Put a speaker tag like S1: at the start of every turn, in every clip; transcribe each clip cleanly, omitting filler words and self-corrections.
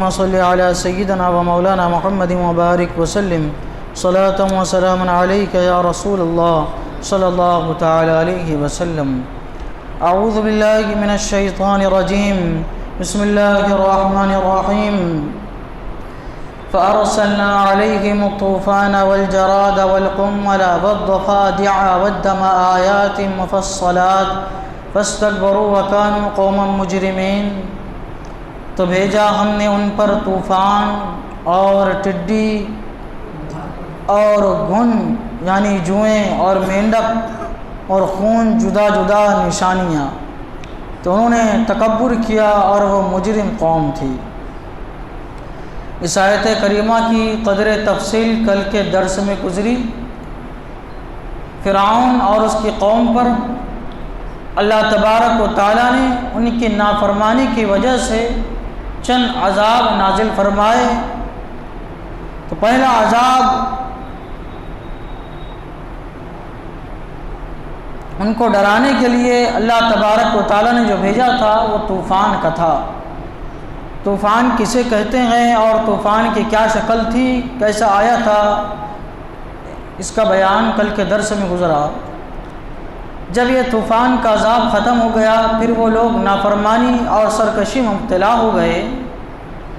S1: صلی علی سیدنا و مولانا محمد مبارک وسلم صلاۃ و سلام علیک یا رسول اللہ صلی اللہ تعالی علیہ وسلم۔ اعوذ باللہ من الشیطان الرجیم، بسم اللہ الرحمن الرحیم۔ فأرسلنا علیہم الطوفان والجراد والقمل والضفادع والدم آیات مفصلات فاستکبروا وکانوا قوما مجرمین۔ تو بھیجا ہم نے ان پر طوفان اور ٹڈی اور گھن یعنی جوئیں اور مینڈک اور خون جدا جدا نشانیاں، تو انہوں نے تکبر کیا اور وہ مجرم قوم تھی۔ اس آیت کریمہ کی قدر تفصیل کل کے درس میں گزری۔ فرعون اور اس کی قوم پر اللہ تبارک و تعالیٰ نے ان کی نافرمانی کی وجہ سے چند عذاب نازل فرمائے۔ تو پہلا عذاب ان کو ڈرانے کے لیے اللہ تبارک و تعالیٰ نے جو بھیجا تھا وہ طوفان کا تھا۔ طوفان کسے کہتے ہیں اور طوفان کی کیا شکل تھی، کیسا آیا تھا، اس کا بیان کل کے درس میں گزرا۔ جب یہ طوفان کا عذاب ختم ہو گیا، پھر وہ لوگ نافرمانی اور سرکشی میں مبتلا ہو گئے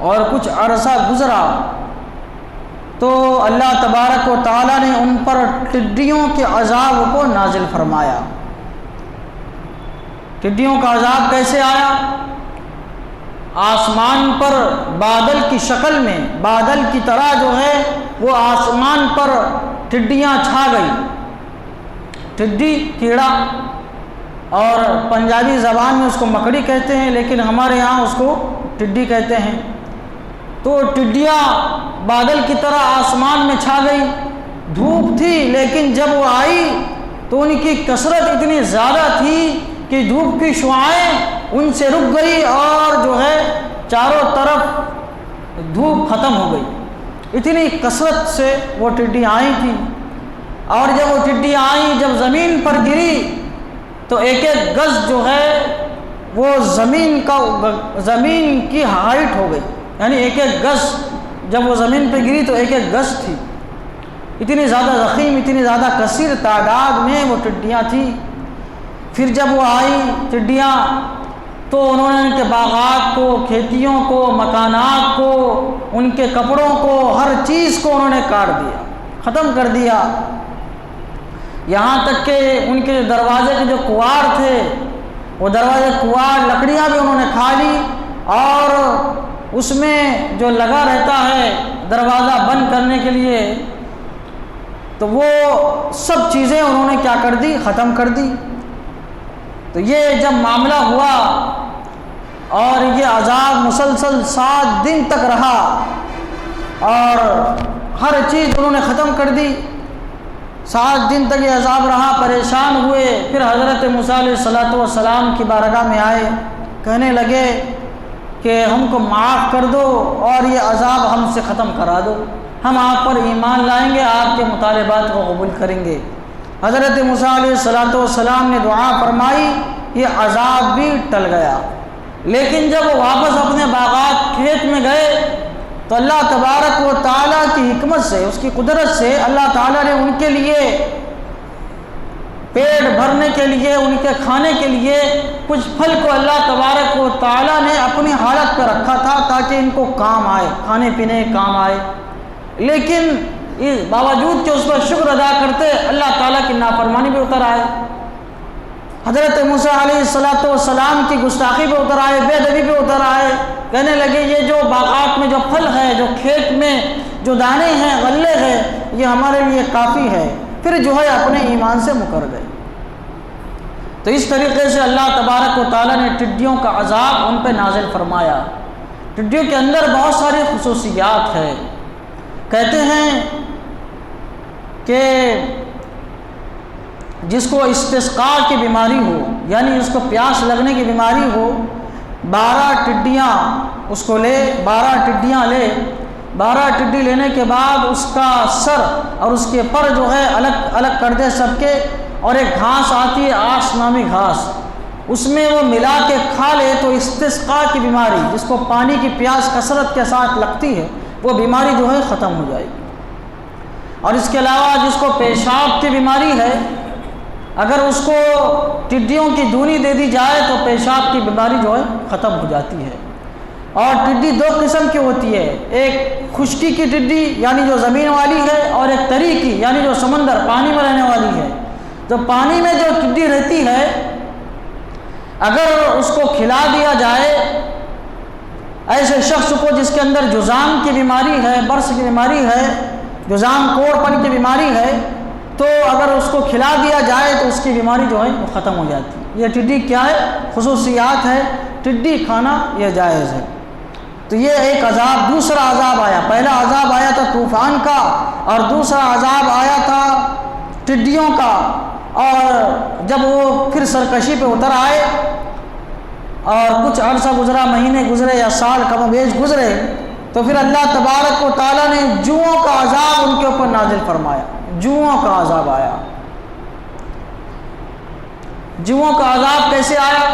S1: اور کچھ عرصہ گزرا تو اللہ تبارک و تعالیٰ نے ان پر ٹڈیوں کے عذاب کو نازل فرمایا۔ ٹڈیوں کا عذاب کیسے آیا؟ آسمان پر بادل کی شکل میں، بادل کی طرح جو ہے وہ آسمان پر ٹڈیاں چھا گئی۔ ٹڈی کیڑا، اور پنجابی زبان میں اس کو مکڑی کہتے ہیں، لیکن ہمارے یہاں اس کو ٹڈی کہتے ہیں۔ تو ٹڈیاں بادل کی طرح آسمان میں چھا گئی۔ دھوپ تھی لیکن جب وہ آئی تو ان کی کثرت اتنی زیادہ تھی کہ دھوپ کی شعاعیں ان سے رک گئی اور جو ہے چاروں طرف دھوپ ختم ہو گئی۔ اتنی کثرت سے وہ ٹڈی آئی تھی، اور جب وہ ٹڈی آئیں، جب زمین پر گری تو ایک ایک گز جو ہے وہ زمین کی ہائٹ ہو گئی، یعنی ایک ایک گز جب وہ زمین پہ گری تو ایک ایک گز تھی۔ اتنی زیادہ ضخیم، اتنی زیادہ کثیر تعداد میں وہ ٹڈیاں تھیں۔ پھر جب وہ آئی ٹڈیاں تو انہوں نے ان کے باغات کو، کھیتیوں کو، مکانات کو، ان کے کپڑوں کو، ہر چیز کو انہوں نے کاٹ دیا، ختم کر دیا۔ یہاں تک کہ ان کے دروازے کے جو کنوار تھے، وہ دروازے کنوار لکڑیاں بھی انہوں نے کھا لی، اور اس میں جو لگا رہتا ہے دروازہ بند کرنے کے لیے، تو وہ سب چیزیں انہوں نے کیا کر دی؟ ختم کر دی۔ تو یہ جب معاملہ ہوا اور یہ عذاب مسلسل 7 دن تک رہا اور ہر چیز انہوں نے ختم کر دی، 7 دن تک یہ عذاب رہا، پریشان ہوئے۔ پھر حضرت موسیٰ علیہ السلام کی بارگاہ میں آئے، کہنے لگے کہ ہم کو معاف کر دو اور یہ عذاب ہم سے ختم کرا دو، ہم آپ پر ایمان لائیں گے، آپ کے مطالبات کو قبول کریں گے۔ حضرت موسیٰ علیہ السلام نے دعا فرمائی، یہ عذاب بھی ٹل گیا۔ لیکن جب وہ واپس اپنے باغات کھیت میں گئے تو اللہ تبارک و تعالیٰ کی حکمت سے، اس کی قدرت سے اللہ تعالیٰ نے ان کے لیے پیٹ بھرنے کے لیے، ان کے کھانے کے لیے کچھ پھل کو اللہ تبارک و تعالیٰ نے اپنی حالت پہ رکھا تھا تاکہ ان کو کام آئے، کھانے پینے کام آئے۔ لیکن اس باوجود کہ اس پر شکر ادا کرتے، اللہ تعالیٰ کی نافرمانی بھی اتر آئے، حضرت موسیٰ علیہ السلام کی گستاخی پہ اتر آئے، بے ادبی پہ اتر آئے، کہنے لگے یہ جو باغات میں جو پھل ہے، جو کھیت میں جو دانے ہیں، غلے ہیں، یہ ہمارے لیے کافی ہے۔ پھر جو ہے اپنے ایمان سے مکر گئے۔ تو اس طریقے سے اللہ تبارک و تعالیٰ نے ٹڈیوں کا عذاب ان پہ نازل فرمایا۔ ٹڈیوں کے اندر بہت ساری خصوصیات ہیں۔ کہتے ہیں کہ جس کو استسقاء کی بیماری ہو، یعنی جس کو پیاس لگنے کی بیماری ہو، 12 ٹڈیاں اس کو لے، 12 ٹڈیاں لے، 12 ٹڈی لینے کے بعد اس کا سر اور اس کے پر جو ہے الگ الگ کر دے سب کے، اور ایک گھاس آتی ہے آس نامی گھاس، اس میں وہ ملا کے کھا لے تو استسقاء کی بیماری، جس کو پانی کی پیاس کثرت کے ساتھ لگتی ہے، وہ بیماری جو ہے ختم ہو جائے گی۔ اور اس کے علاوہ جس کو پیشاب کی بیماری ہے، اگر اس کو ٹڈیوں کی دھونی دے دی جائے تو پیشاب کی بیماری جو ہے ختم ہو جاتی ہے۔ اور ٹڈی دو قسم کی ہوتی ہے، ایک خشکی کی ٹڈی یعنی جو زمین والی ہے، اور ایک تری کی یعنی جو سمندر پانی میں رہنے والی ہے۔ تو پانی میں جو ٹڈی رہتی ہے، اگر اس کو کھلا دیا جائے ایسے شخص کو جس کے اندر جذام کی بیماری ہے، برس کی بیماری ہے، جذام کوڑ پن کی بیماری ہے، تو اگر اس کو کھلا دیا جائے تو اس کی بیماری جو ہے وہ ختم ہو جاتی ہے۔ یہ ٹڈی کیا ہے؟ خصوصیات ہے، ٹڈی کھانا یہ جائز ہے۔ تو یہ ایک عذاب، دوسرا عذاب آیا، پہلا عذاب آیا تھا طوفان کا، اور دوسرا عذاب آیا تھا ٹڈیوں کا۔ اور جب وہ پھر سرکشی پہ اتر آئے اور کچھ عرصہ گزرا، مہینے گزرے یا سال کم و بیش گزرے، تو پھر اللہ تبارک و تعالیٰ نے جوؤں کا عذاب ان کے اوپر نازل فرمایا، جوؤں کا عذاب آیا۔ جوؤں کا عذاب کیسے آیا؟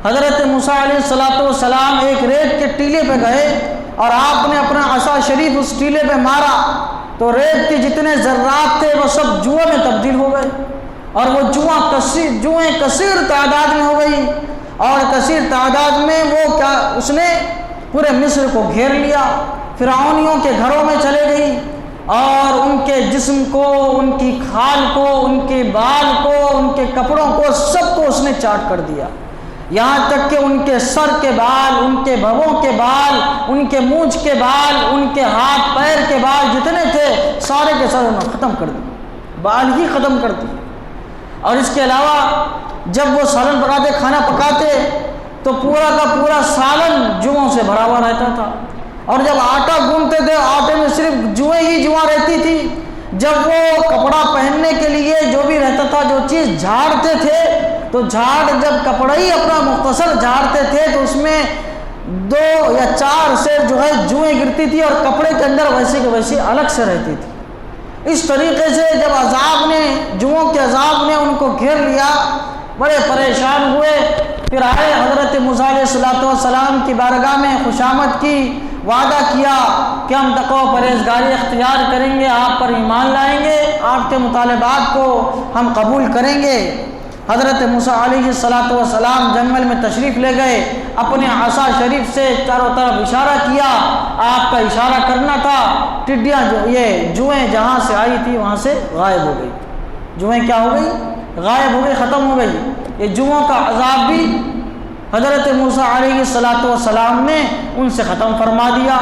S1: حضرت موسیٰ علیہ السلام ایک ریت کے ٹیلے پہ گئے اور آپ نے اپنا عصا شریف اس ٹیلے پہ مارا تو ریت کے جتنے ذرات تھے وہ سب جوؤں میں تبدیل ہو گئے، اور وہ جوئیں کثیر تعداد میں ہو گئی، اور کثیر تعداد میں وہ کیا، اس نے پورے مصر کو گھیر لیا، فرعونیوں کے گھروں میں چلے گئی، اور ان کے جسم کو، ان کی کھال کو، ان کے بال کو، ان کے کپڑوں کو، سب کو اس نے چاٹ کر دیا، یہاں تک کہ ان کے سر کے بال، ان کے بھووں کے بال، ان کے مونچھ کے بال، ان کے ہاتھ پیر کے بال جتنے تھے سارے کے سارے انہوں نے ختم کر دیے، بال ہی ختم کر دیے۔ اور اس کے علاوہ جب وہ سالن پکاتے، کھانا پکاتے، تو پورا کا پورا سالن جوؤں سے بھرا ہوا رہتا تھا، اور جب آٹا گوندتے تھے آٹے میں صرف جوئیں ہی جوئیں رہتی تھی۔ جب وہ کپڑا پہننے کے لیے جو بھی رہتا تھا، جو چیز جھاڑتے تھے، تو جب کپڑا ہی اپنا مختصر جھاڑتے تھے تو اس میں 2 یا 4 سے جو ہے جوئیں گرتی تھی، اور کپڑے کے اندر ویسے کہ ویسے الگ سے رہتی تھی۔ اس طریقے سے جب عذاب نے، جوؤں کے عذاب نے ان کو گھیر لیا، بڑے پریشان ہوئے، پھر آئے حضرت موسیٰ علیہ السلام کی بارگاہ میں، خوشامد کی، وعدہ کیا کہ ہم تقوی و پرہیزگاری اختیار کریں گے، آپ پر ایمان لائیں گے، آپ کے مطالبات کو ہم قبول کریں گے۔ حضرت موسیٰ علیہ السلام جنگل میں تشریف لے گئے، اپنے عصا شریف سے چاروں طرف اشارہ کیا، آپ کا اشارہ کرنا تھا، ٹڈیاں یہ جوئیں جہاں سے آئی تھی وہاں سے غائب ہو گئی، جوئیں کیا ہو گئی؟ غائب ہو گئی، ختم ہو گئی۔ یہ جوؤں کا عذاب بھی حضرت موسیٰ علیہ السلام نے ان سے ختم فرما دیا،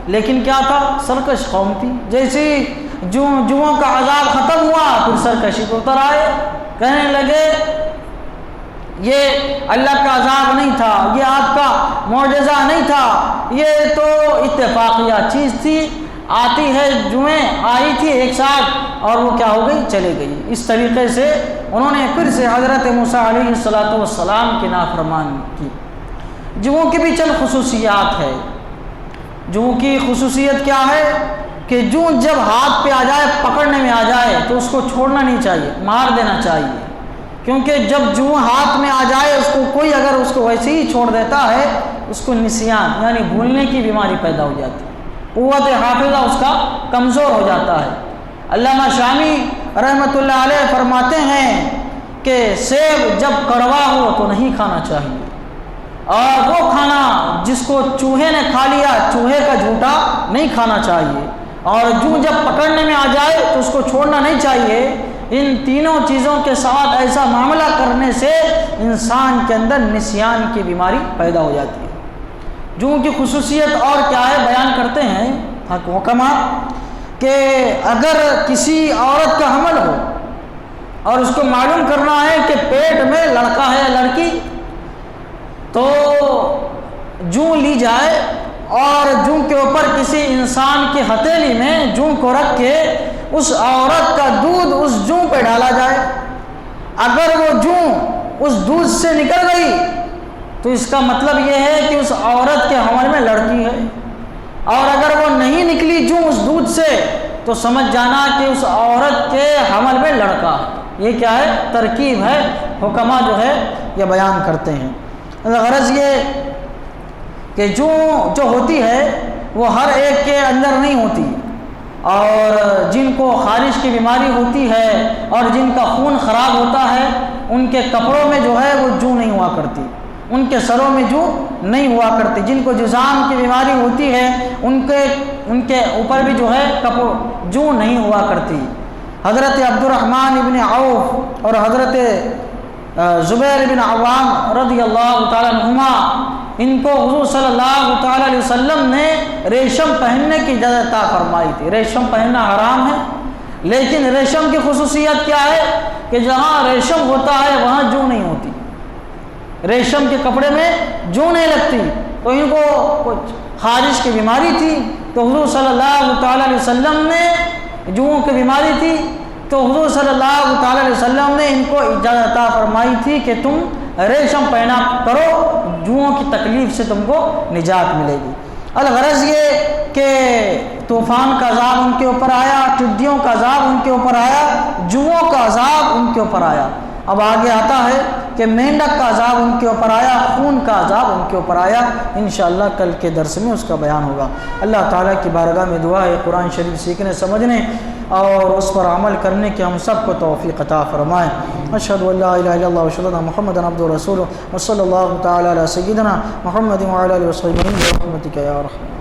S1: لیکن کیا تھا؟ سرکش قوم تھی۔ جیسے جوؤں کا عذاب ختم ہوا، پھر سرکشی کو اتر آئے، کہنے لگے یہ اللہ کا عذاب نہیں تھا، یہ آپ کا معجزہ نہیں تھا، یہ تو اتفاقیہ چیز تھی، آتی ہے جوئیں آئی تھی ایک ساتھ اور وہ کیا ہو گئی؟ چلے گئی۔ اس طریقے سے انہوں نے پھر سے حضرت موسیٰ علیہ السلام کی نافرمانی کی۔ جوؤں کی بھی چند خصوصیات ہے۔ جوؤں کی خصوصیت کیا ہے کہ جو جب ہاتھ پہ آ جائے، پکڑنے میں آ جائے تو اس کو چھوڑنا نہیں چاہیے، مار دینا چاہیے، کیونکہ جب جو ہاتھ میں آ جائے اس کو کوئی اگر اس کو ویسے ہی چھوڑ دیتا ہے، اس کو نسیان یعنی بھولنے کی بیماری پیدا ہو جاتی ہے، قوت حافظہ اس کا کمزور ہو جاتا ہے۔ علامہ شامی رحمۃ اللہ علیہ فرماتے ہیں کہ سیب جب کڑوا ہو تو نہیں کھانا چاہیے، اور وہ کھانا جس کو چوہے نے کھا لیا، چوہے کا جھوٹا نہیں کھانا چاہیے، اور جو جب پکڑنے میں آ جائے تو اس کو چھوڑنا نہیں چاہیے۔ ان تینوں چیزوں کے ساتھ ایسا معاملہ کرنے سے انسان کے اندر نسیان کی بیماری پیدا ہو جاتی ہے۔ جو کی خصوصیت اور کیا ہے بیان کرتے ہیں حکماء کہ اگر کسی عورت کا حمل ہو اور اس کو معلوم کرنا ہے کہ پیٹ میں لڑکا ہے یا لڑکی، تو جوں لی جائے اور جوں کے اوپر کسی انسان کی ہتھیلی میں جوں کو رکھ کے اس عورت کا دودھ اس جوں پہ ڈالا جائے۔ اگر وہ جوں اس دودھ سے نکل گئی تو اس کا مطلب یہ ہے کہ اس عورت کے حمل میں لڑکی ہے، اور اگر وہ نہیں نکلی جوں اس دودھ سے تو سمجھ جانا کہ اس عورت کے حمل میں لڑکا ہے۔ یہ کیا ہے؟ ترکیب ہے، حکماء جو ہے یہ بیان کرتے ہیں۔ غرض یہ کہ جو ہوتی ہے وہ ہر ایک کے اندر نہیں ہوتی، اور جن کو خارش کی بیماری ہوتی ہے اور جن کا خون خراب ہوتا ہے ان کے کپڑوں میں جو ہے وہ جو نہیں ہوا کرتی، ان کے سروں میں جو نہیں ہوا کرتی۔ جن کو جذام کی بیماری ہوتی ہے ان کے اوپر بھی جو ہے جو نہیں ہوا کرتی۔ حضرت عبد الرحمن ابن عوف اور حضرت زبیر بن عوام رضی اللہ تعالیٰ عنہما، ان کو حضور صلی اللہ تعالیٰ علیہ وسلم نے ریشم پہننے کی اجازت عطا فرمائی تھی۔ ریشم پہننا حرام ہے، لیکن ریشم کی خصوصیت کیا ہے کہ جہاں ریشم ہوتا ہے وہاں جو نہیں ہوتی، ریشم کے کپڑے میں جو نہیں لگتی۔ تو ان کو کچھ خارش کی بیماری تھی، تو حضور صلی اللہ تعالیٰ علیہ وسلم نے جوؤں کی بیماری تھی، تو حضور صلی اللہ تعالیٰ علیہ وسلم نے ان کو اجازت عطا فرمائی تھی کہ تم ریشم پہنا کرو، جوؤں کی تکلیف سے تم کو نجات ملے گی۔ الغرض یہ کہ طوفان کا عذاب ان کے اوپر آیا، ٹڈیوں کا عذاب ان کے اوپر آیا، جوؤں کا عذاب ان کے اوپر آیا۔ اب آگے آتا ہے کہ مینڈک کا عذاب ان کے اوپر آیا، خون کا عذاب ان کے اوپر آیا۔ انشاءاللہ کل کے درس میں اس کا بیان ہوگا۔ اللہ تعالیٰ کی بارگاہ میں دعا ہے قرآن شریف سیکھنے سمجھنے اور اس پر عمل کرنے کی ہم سب کو توفیق عطا فرمائے۔ اشہد ان لا الہ الا اللہ واشہد ان محمدا عبدہ ورسولہ وصلی اللہ تعالی علی سیدنا محمد وعلی آلہ وصحبہ برحمتک یا ارحم۔